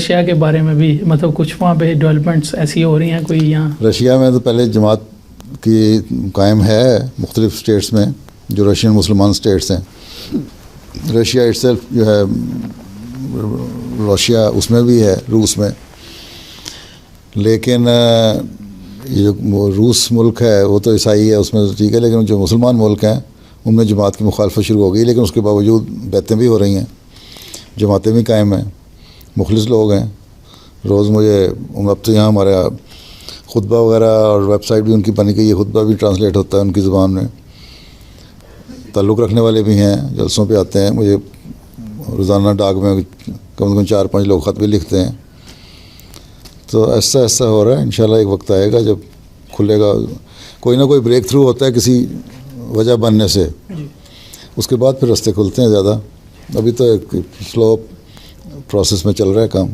Russia के बारे में भी, मतलब कुछ वहाँ पे डेवलपमेंट्स ऐसी हो रही हैं कोई यहाँ? रशिया में तो पहले जमात की कायम है मुख्तलिफ स्टेट्स में, जो रशियन मुसलमान स्टेट्स हैं। रशिया इटसेल्फ जो है, रशिया उसमें भी है, रूस में। लेकिन ये जो रूस मुल्क है वो तो ईसाई है, उसमें तो ठीक है, लेकिन जो मुसलमान मुल्क हैं उनमें जमात की मुखालफत शुरू हो गई। लेकिन उसके बावजूद बैतें भी हो रही हैं, जमातें भी कायम हैं, मुखलिस लोग हैं। रोज़ मुझे अब तो यहाँ हमारा खुतबा वगैरह और वेबसाइट भी उनकी बनी गई है, खुतबा भी ट्रांसलेट होता है उनकी ज़ुबान में। ताल्लुक़ रखने वाले भी हैं, जलसों पे आते हैं। मुझे रोज़ाना डाक में कम से कम 4-5 लोग ख़त भी लिखते हैं। तो ऐसा ऐसा हो रहा है। इंशाल्लाह एक वक्त आएगा जब खुलेगा, कोई ना कोई ब्रेक थ्रू होता है किसी वजह बनने से, उसके बाद फिर रास्ते खुलते हैं ज़्यादा। अभी तो एक स्लो प्रोसेस में चल रहा है काम।